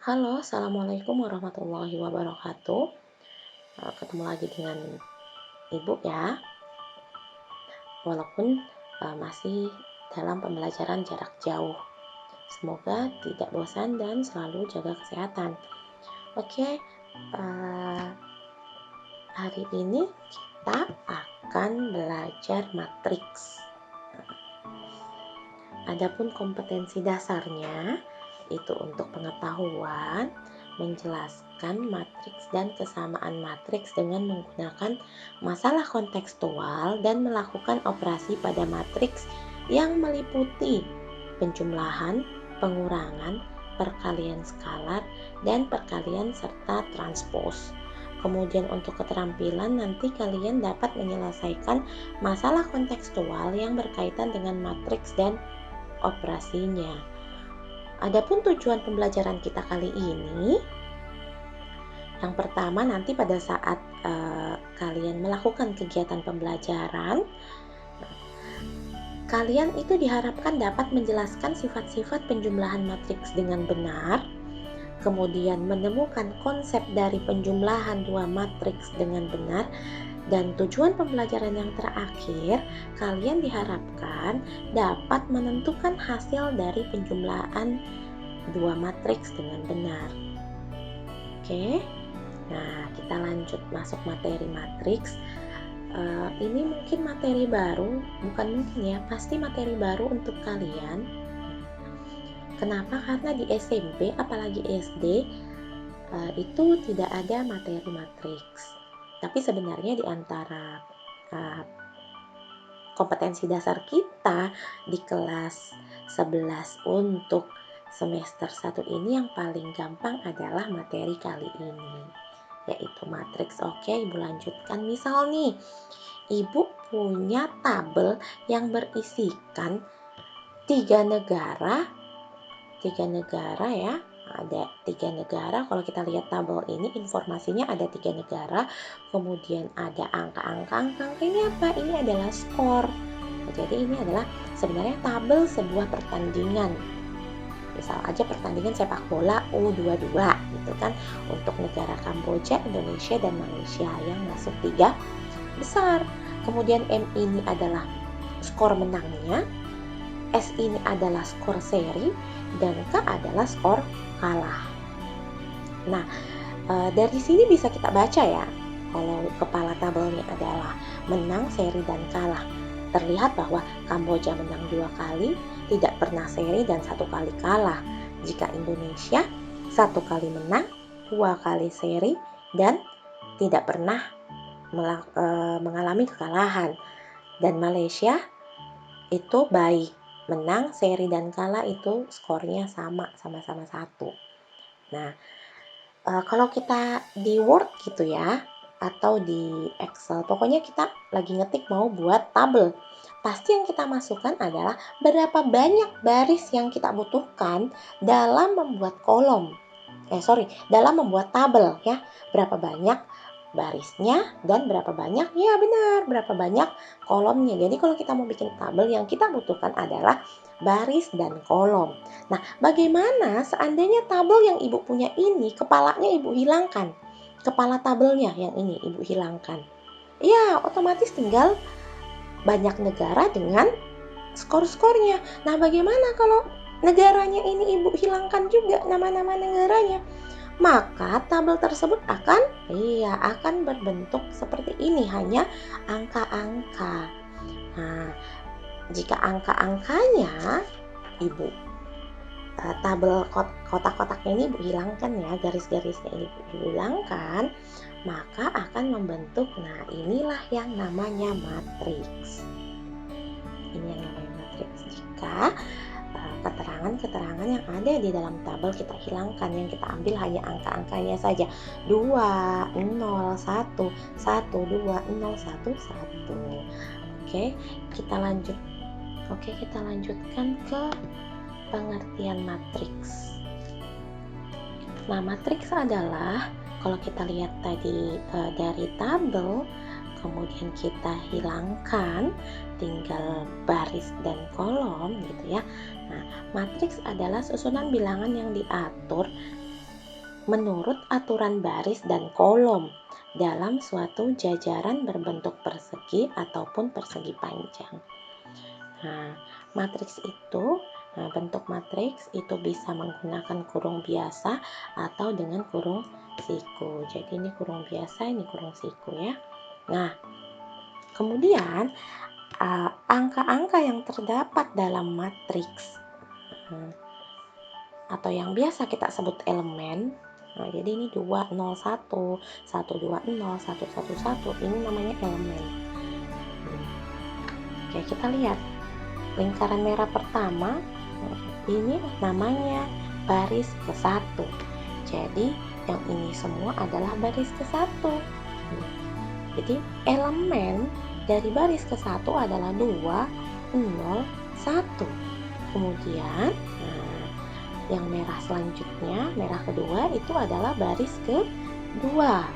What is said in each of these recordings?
Halo, Assalamualaikum warahmatullahi wabarakatuh. Ketemu lagi dengan Ibu ya, walaupun masih dalam pembelajaran jarak jauh. Semoga tidak bosan dan selalu jaga kesehatan. Oke, hari ini kita akan belajar matriks. Adapun kompetensi dasarnya itu untuk pengetahuan, menjelaskan matriks dan kesamaan matriks dengan menggunakan masalah kontekstual dan melakukan operasi pada matriks yang meliputi penjumlahan, pengurangan, perkalian skalar, dan perkalian serta transpos. Kemudian untuk keterampilan nanti kalian dapat menyelesaikan masalah kontekstual yang berkaitan dengan matriks dan operasinya. Adapun tujuan pembelajaran kita kali ini, yang pertama nanti pada saat kalian melakukan kegiatan pembelajaran, kalian itu diharapkan dapat menjelaskan sifat-sifat penjumlahan matriks dengan benar, kemudian menemukan konsep dari penjumlahan dua matriks dengan benar, dan tujuan pembelajaran yang terakhir, kalian diharapkan dapat menentukan hasil dari penjumlahan dua matriks dengan benar. Oke, nah kita lanjut masuk materi matriks. Ini mungkin materi baru, bukan mungkin ya, pasti materi baru untuk kalian. Kenapa? Karena di SMP, apalagi SD, itu tidak ada materi matriks. Tapi sebenarnya di antara kompetensi dasar kita di kelas 11 untuk semester 1 ini yang paling gampang adalah materi kali ini, yaitu matriks. Oke, Ibu lanjutkan. Misal nih, Ibu punya tabel yang berisikan tiga negara ya, ada 3 negara. Kalau kita lihat tabel ini, informasinya ada 3 negara, kemudian ada angka-angka. Ini apa? Ini adalah skor. Jadi ini adalah sebenarnya tabel sebuah pertandingan. Misal aja pertandingan sepak bola U22 gitu kan, untuk negara Kamboja, Indonesia, dan Malaysia yang masuk 3 besar. Kemudian M ini adalah skor menangnya, S ini adalah skor seri, dan K adalah skor kalah. Nah, dari sini bisa kita baca ya, kalau kepala tabelnya adalah menang, seri, dan kalah. Terlihat bahwa Kamboja menang 2 kali, tidak pernah seri, dan 1 kali kalah. Jika Indonesia 1 kali menang, 2 kali seri, dan tidak pernah mengalami kekalahan. Dan Malaysia itu baik, menang, seri, dan kalah itu skornya sama-sama 1. Nah, kalau kita di Word gitu ya, atau di Excel, pokoknya kita lagi ngetik mau buat tabel, pasti yang kita masukkan adalah berapa banyak baris yang kita butuhkan dalam membuat dalam membuat tabel ya, berapa banyak barisnya dan berapa banyak, ya benar, berapa banyak kolomnya. Jadi kalau kita mau bikin tabel, yang kita butuhkan adalah baris dan kolom. Nah, bagaimana seandainya tabel yang Ibu punya ini, kepalanya Ibu hilangkan? Kepala tabelnya yang ini Ibu hilangkan. Ya, otomatis tinggal banyak negara dengan skor-skornya. Nah, bagaimana kalau negaranya ini Ibu hilangkan juga nama-nama negaranya? Maka tabel tersebut akan berbentuk seperti ini, hanya angka-angka. Nah, jika angka-angkanya Ibu tabel kotak-kotaknya ini Ibu hilangkan ya, garis-garisnya ini Ibu hilangkan, maka akan membentuk, nah inilah yang namanya matriks. Ini yang namanya matriks. Jika keterangan-keterangan yang ada di dalam tabel kita hilangkan, yang kita ambil hanya angka-angkanya saja, 2, 0, 1, 1, 2, 0, 1, 1. Oke, kita lanjutkan ke pengertian matriks. Nah, matriks adalah, kalau kita lihat tadi dari tabel, kemudian kita hilangkan, tinggal baris dan kolom gitu ya. Nah, matriks adalah susunan bilangan yang diatur menurut aturan baris dan kolom dalam suatu jajaran berbentuk persegi ataupun persegi panjang. Nah, matriks itu, bentuk matriks itu bisa menggunakan kurung biasa atau dengan kurung siku. Jadi ini kurung biasa, ini kurung siku ya. Nah, kemudian angka-angka yang terdapat dalam matriks atau yang biasa kita sebut elemen. Nah, jadi ini 201, 120, 111, ini namanya elemen. Oke, kita lihat lingkaran merah pertama, ini namanya baris ke-1. Jadi yang ini semua adalah baris ke-1. Jadi elemen dari baris ke-1 adalah 2, 0, 1. Kemudian yang merah selanjutnya, merah kedua itu adalah baris kedua.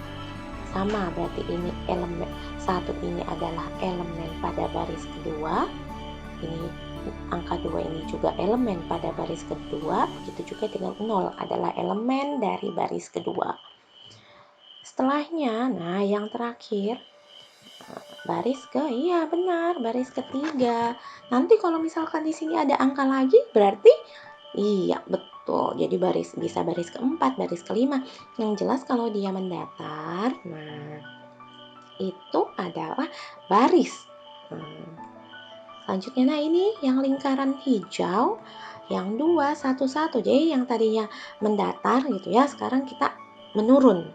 Sama, berarti ini elemen 1 ini adalah elemen pada baris kedua. Ini angka 2 ini juga elemen pada baris kedua. Begitu juga dengan 0 adalah elemen dari baris kedua. Setelahnya, nah yang terakhir baris baris ketiga. Nanti kalau misalkan di sini ada angka lagi, berarti iya, betul. Jadi bisa baris keempat, baris kelima. Yang jelas kalau dia mendatar, nah itu adalah baris. Selanjutnya, nah ini yang lingkaran hijau, yang 2, 1, 1. Jadi yang tadinya mendatar gitu ya, sekarang kita menurun.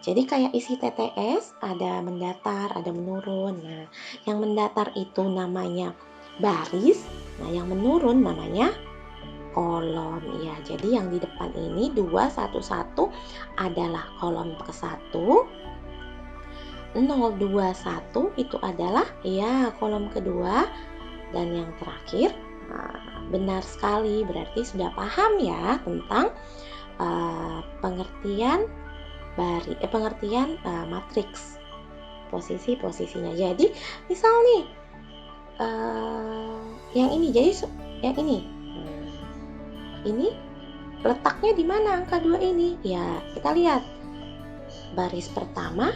Jadi kayak isi TTS, ada mendatar, ada menurun. Nah, yang mendatar itu namanya baris, nah yang menurun namanya kolom ya. Jadi yang di depan ini 211 adalah kolom ke-1, 021 itu adalah ya kolom kedua, dan yang terakhir benar sekali, berarti sudah paham ya tentang pengertian matriks, posisinya. Jadi misal nih yang ini, jadi yang ini letaknya di mana angka 2 ini? Ya, kita lihat. Baris pertama,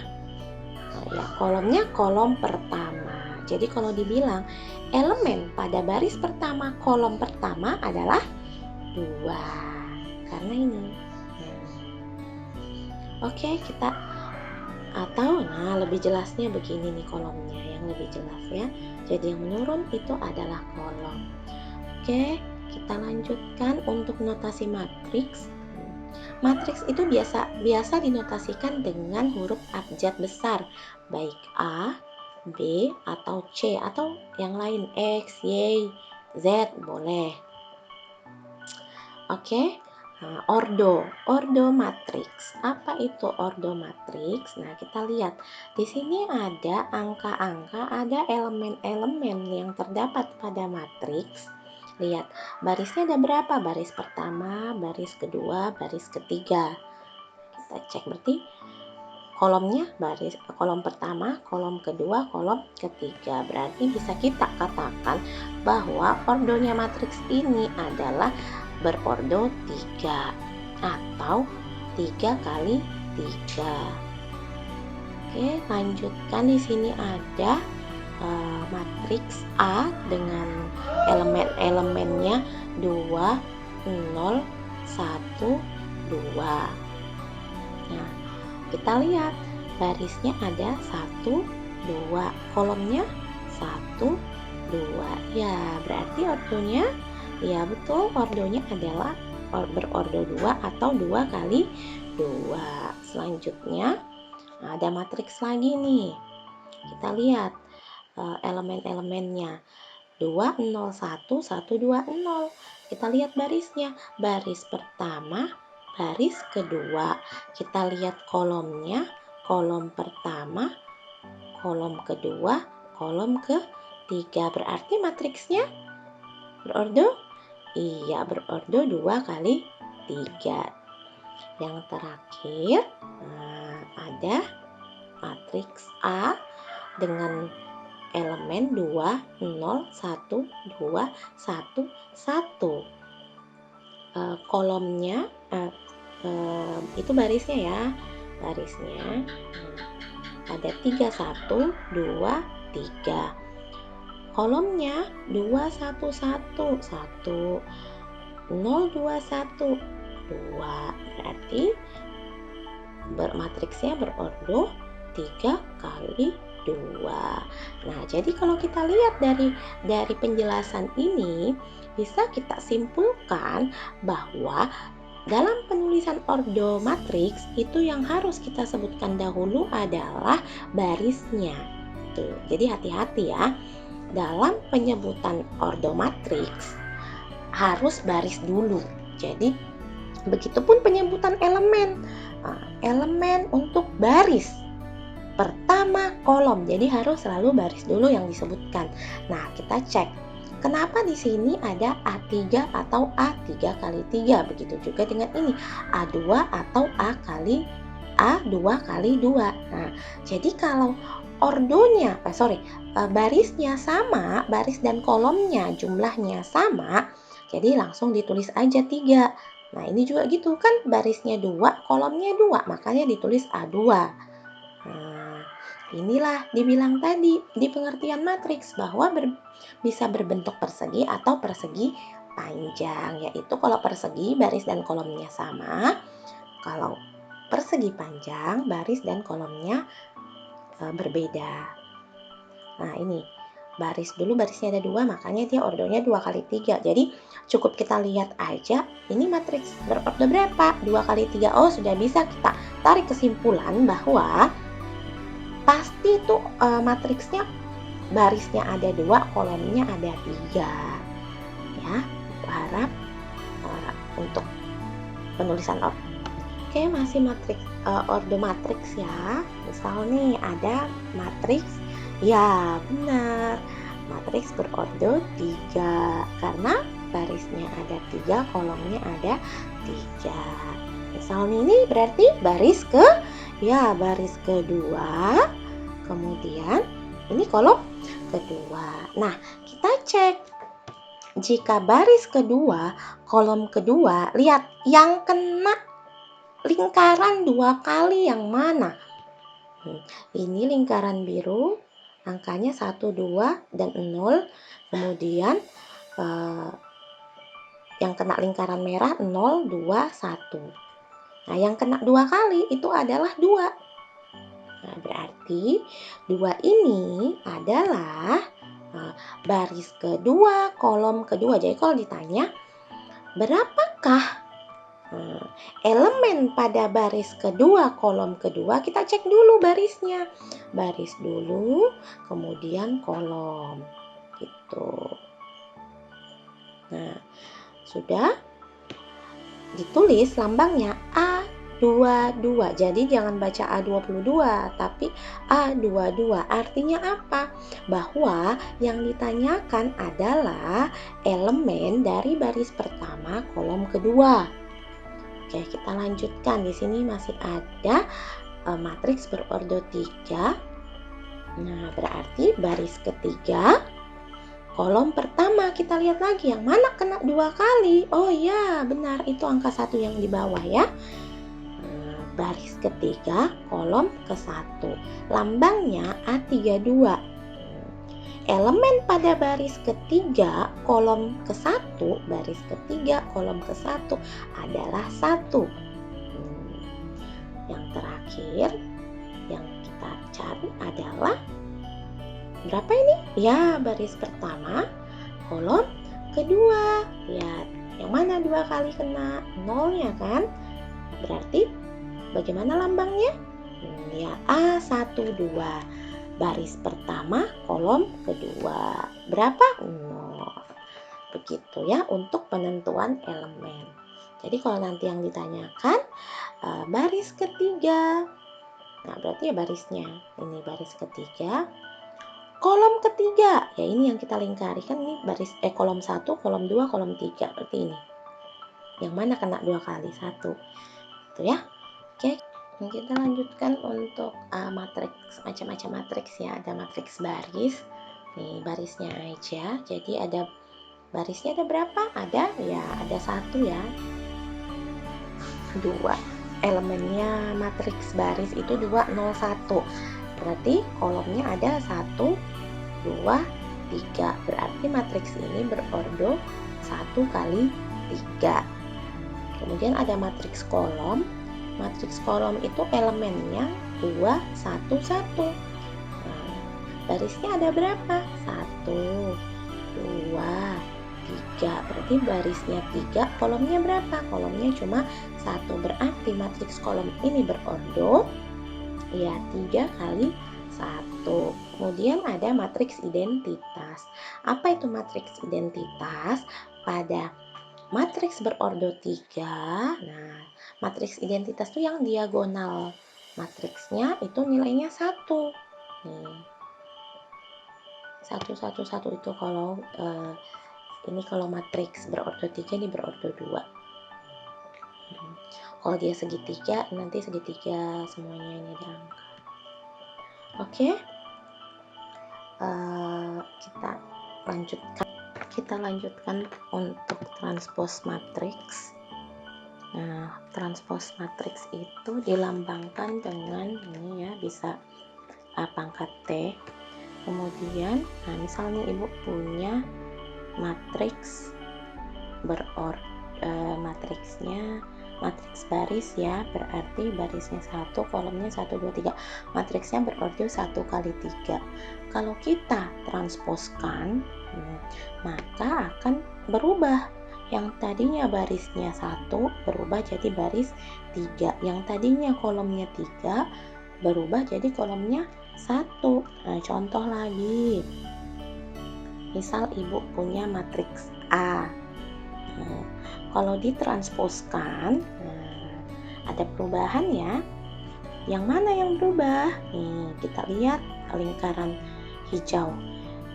ya kolomnya kolom pertama. Jadi kalau dibilang elemen pada baris pertama kolom pertama adalah 2. Karena ini. Oke, kita lebih jelasnya begini nih kolomnya, yang lebih jelas ya. Jadi yang menurun itu adalah kolom. Oke, kita lanjutkan untuk notasi matriks. Matriks itu biasa dinotasikan dengan huruf abjad besar, baik A, B, atau C, atau yang lain X, Y, Z boleh. Oke, ordo matriks. Apa itu ordo matriks? Nah, kita lihat di sini ada angka-angka, ada elemen-elemen yang terdapat pada matriks. Lihat, barisnya ada berapa? Baris pertama, baris kedua, baris ketiga. Kita cek, berarti kolomnya kolom pertama, kolom kedua, kolom ketiga. Berarti bisa kita katakan bahwa ordonya matriks ini adalah berordo 3 atau 3 kali 3. Oke, lanjutkan. Di sini ada matriks A dengan elemen-elemennya 2, 0, 1, 2. Nah, kita lihat barisnya ada 1, 2, kolomnya 1, 2. Ya, berarti ordonya, ya betul, ordonya adalah berordo 2 atau 2 kali 2. Selanjutnya ada matriks lagi nih. Kita lihat elemen-elemennya 2, 0, 1, 1, 2, 0. Kita lihat barisnya, baris pertama, baris kedua. Kita lihat kolomnya, kolom pertama, kolom kedua, kolom ketiga. Berarti matriksnya berordo? Iya, berordo 2 kali 3. Yang terakhir ada matriks A dengan elemen 2, 0, 1, 2, 1, 1. Kolomnya itu barisnya ya, barisnya ada 3, 1, 2, 3. Kolomnya 2, 1, 1, 1, 0, 2, 1, 2. Berarti matriksnya berordo 3 kali 2. Nah, jadi kalau kita lihat dari penjelasan ini, bisa kita simpulkan bahwa dalam penulisan ordo matriks itu yang harus kita sebutkan dahulu adalah barisnya. Tuh, jadi hati-hati ya. Dalam penyebutan ordo matriks harus baris dulu. Jadi begitupun penyebutan elemen. Elemen untuk baris pertama kolom. Jadi harus selalu baris dulu yang disebutkan. Nah, kita cek. Kenapa di sini ada A3 atau A3 kali 3? Begitu juga dengan ini, A2 atau A2 kali 2. Nah, jadi kalau ordonya, barisnya sama, baris dan kolomnya jumlahnya sama, jadi langsung ditulis aja 3. Nah, ini juga gitu kan, barisnya 2, kolomnya 2, makanya ditulis A2. Nah, inilah dibilang tadi di pengertian matriks bahwa bisa berbentuk persegi atau persegi panjang, yaitu kalau persegi baris dan kolomnya sama, kalau persegi panjang baris dan kolomnya berbeda. Nah, ini barisnya ada 2, makanya dia ordonya 2 kali 3. Jadi cukup kita lihat aja ini matriks berordo berapa, 2 kali 3. Oh, sudah bisa kita tarik kesimpulan bahwa pasti tuh matriksnya barisnya ada 2, kolomnya ada 3. Ya, harap untuk penulisan ordo. Oke, masih matriks ordo matriks ya. Misal nih ada matriks, ya benar, matriks berordo 3 karena barisnya ada 3, kolomnya ada 3. Misal ini berarti baris kedua, kemudian ini kolom kedua. Nah, kita cek jika baris kedua, kolom kedua, lihat yang kena lingkaran 2 kali yang mana? Ini lingkaran biru, angkanya 1, 2, dan 0. Kemudian yang kena lingkaran merah 0, 2, 1. Nah, yang kena 2 kali itu adalah 2. Nah, berarti 2 ini adalah baris kedua, kolom kedua. Jadi kalau ditanya berapakah elemen pada baris kedua, kolom kedua, kita cek dulu barisnya. Baris dulu, kemudian kolom. Gitu. Nah, sudah ditulis lambangnya A22. Jadi jangan baca A22, tapi A22. Artinya apa? Bahwa yang ditanyakan adalah elemen dari baris pertama, kolom kedua. Oke, kita lanjutkan. Di sini masih ada matriks berordo 3. Nah, berarti baris ketiga, kolom pertama, kita lihat lagi yang mana kena 2 kali. Oh ya, benar, itu angka 1 yang di bawah ya. Baris ketiga, kolom ke-1. Lambangnya A32. Elemen pada baris ketiga, kolom ke-1, baris ketiga, kolom ke-1 adalah 1. Yang terakhir yang kita cari adalah berapa ini? Ya, baris pertama, kolom kedua. Lihat, yang mana 2 kali kena? 0-nya kan? Berarti bagaimana lambangnya? Ya, A12. Baris pertama, kolom kedua. Berapa? 0. Begitu ya untuk penentuan elemen. Jadi kalau nanti yang ditanyakan baris ketiga, nah berarti ya barisnya. Ini baris ketiga. Kolom ketiga, ya ini yang kita lingkari kan, ini baris kolom 1, kolom 2, kolom 3. Berarti ini. Yang mana kena 2 kali? 1. Itu ya. Oke. Kita lanjutkan untuk matriks, macam-macam matriks ya. Ada matriks baris, nih barisnya aja. Jadi ada barisnya ada berapa? Ada 1 ya, 2, elemennya matriks baris itu 2, 0, 1. Berarti kolomnya ada 1, 2, 3. Berarti matriks ini berordo 1 kali 3. Kemudian ada matriks kolom. Matriks kolom itu elemennya 2, 1, 1. Nah, barisnya ada berapa? 1, 2, 3. Berarti barisnya 3, kolomnya berapa? Kolomnya cuma 1. Berarti matriks kolom ini berordo ya 3 kali 1. Kemudian ada matriks identitas. Apa itu matriks identitas? Pada matriks berordo 3, nah matriks identitas itu yang diagonal matriksnya itu nilainya 1. Nih, 1, 1, 1 itu kalau ini kalau matriks berordo 3, ini berordo 2. Kalau dia segitiga, nanti segitiga semuanya ini ada angka. Oke, kita lanjutkan untuk transpose matriks. Nah, transpose matriks itu dilambangkan dengan ini ya, bisa A pangkat T. Kemudian, nah misalnya ibu punya matriks matriksnya matriks baris ya, berarti barisnya 1, kolomnya 1, 2, 3. Matriksnya berordo 1 kali 3. Kalau kita transposkan, maka akan berubah. Yang tadinya barisnya 1 berubah jadi baris 3. Yang tadinya kolomnya 3 berubah jadi kolomnya 1. Nah, contoh lagi. Misal ibu punya matriks A. Nah, kalau ditransposkan, ada perubahan ya. Yang mana yang berubah? Nih, kita lihat lingkaran hijau.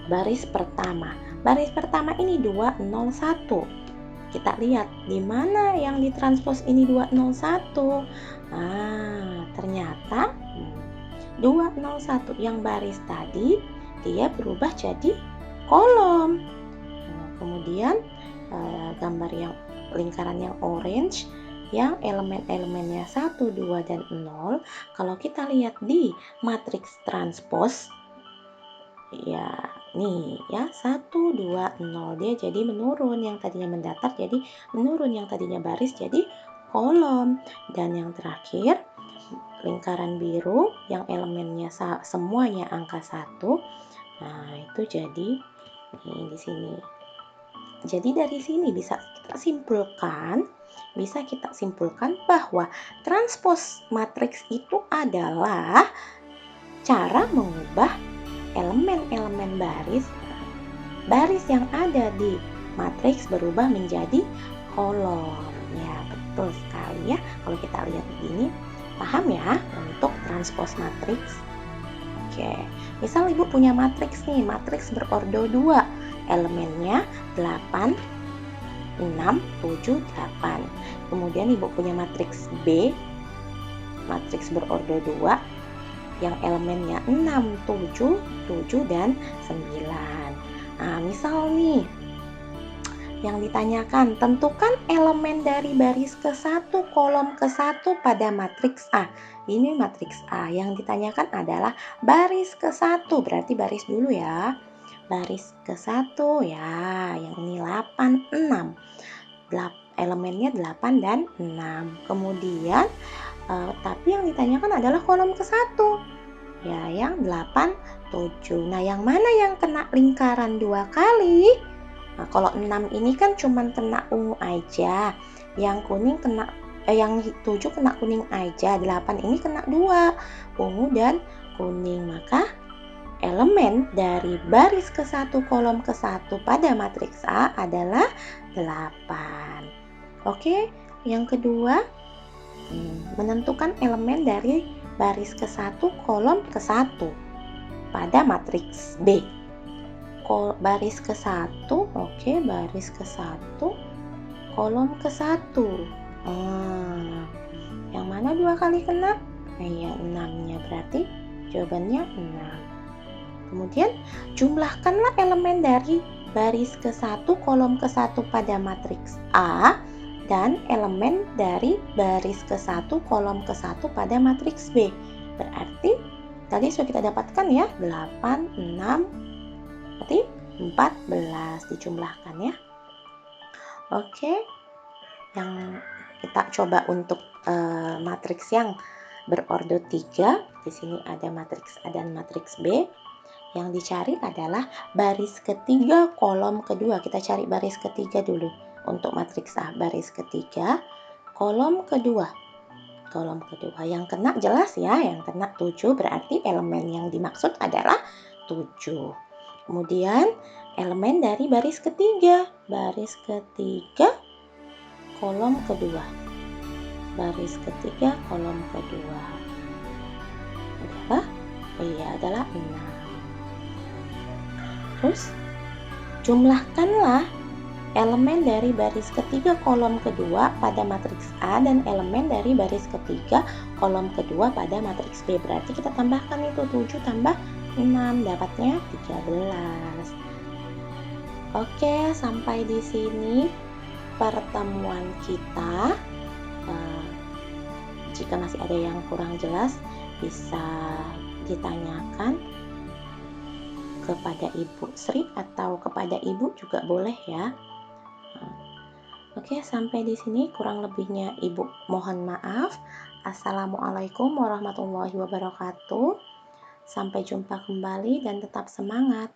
Baris pertama. Baris pertama ini 2, 0, 1. Kita lihat di mana yang ditranspos ini 2, 0, 1. Nah, ternyata 2, 0, 1 yang baris tadi dia berubah jadi kolom. Nah, kemudian gambar yang lingkaran yang orange yang elemen-elemennya 1, 2, dan 0, kalau kita lihat di matriks transpose ya nih ya 1, 2, 0 dia jadi menurun, yang tadinya mendatar jadi menurun, yang tadinya baris jadi kolom. Dan yang terakhir lingkaran biru yang elemennya semuanya angka 1. Nah, itu jadi nih di sini. Jadi dari sini bisa kita simpulkan bahwa transpose matriks itu adalah cara mengubah elemen-elemen baris yang ada di matriks berubah menjadi kolom. Ya, betul sekali ya. Kalau kita lihat begini, paham ya untuk transpose matriks? Oke, misal ibu punya matriks nih, matriks berordo 2. Elemennya 8, 6, 7, 8. Kemudian ibu punya matriks B, matriks berordo 2, yang elemennya 6, 7, 7, dan 9. Nah, misal nih, yang ditanyakan, tentukan elemen dari baris ke-1, kolom ke-1 pada matriks A. Ini matriks A. Yang ditanyakan adalah baris ke-1, berarti baris dulu ya. Baris ke-1 ya, yang ini 8, 6. Elemennya 8 dan 6. Kemudian tapi yang ditanyakan adalah kolom ke-1 ya, yang 8, 7. Nah, yang mana yang kena lingkaran 2 kali? Nah, kalau 6 ini kan cuman kena ungu aja, yang kuning kena yang 7 kena kuning aja, 8 ini kena 2, ungu dan kuning. Maka elemen dari baris ke-1, kolom ke-1 pada matriks A adalah 8. Oke, yang kedua, menentukan elemen dari baris ke-1, kolom ke-1 pada matriks B. Baris ke-1, oke, baris ke-1, kolom ke-1. Yang mana 2 kali kena? Ya, 6-nya, berarti jawabannya 6. Kemudian jumlahkanlah elemen dari baris ke-1, kolom ke-1 pada matriks A dan elemen dari baris ke-1 kolom ke-1 pada matriks B. Berarti tadi sudah kita dapatkan ya, 8, 6, berarti 14 dijumlahkan ya. Oke, yang kita coba untuk matriks yang berordo 3. Di sini ada matriks A dan matriks B. Yang dicari adalah baris ketiga kolom kedua. Kita cari baris ketiga dulu. Untuk matriks A, baris ketiga kolom kedua. Kolom kedua yang kena jelas ya, yang kena 7, berarti elemen yang dimaksud adalah 7. Kemudian elemen dari baris ketiga kolom kedua. Baris ketiga kolom kedua adalah 6. Terus jumlahkanlah elemen dari baris ketiga kolom kedua pada matriks A dan elemen dari baris ketiga kolom kedua pada matriks B. Berarti kita tambahkan itu 7 tambah 6, dapatnya 13. Oke, sampai di sini pertemuan kita. Jika masih ada yang kurang jelas, bisa ditanyakan kepada Ibu Sri atau kepada Ibu juga boleh ya. Oke, sampai di sini kurang lebihnya Ibu mohon maaf. Assalamualaikum warahmatullahi wabarakatuh. Sampai jumpa kembali dan tetap semangat.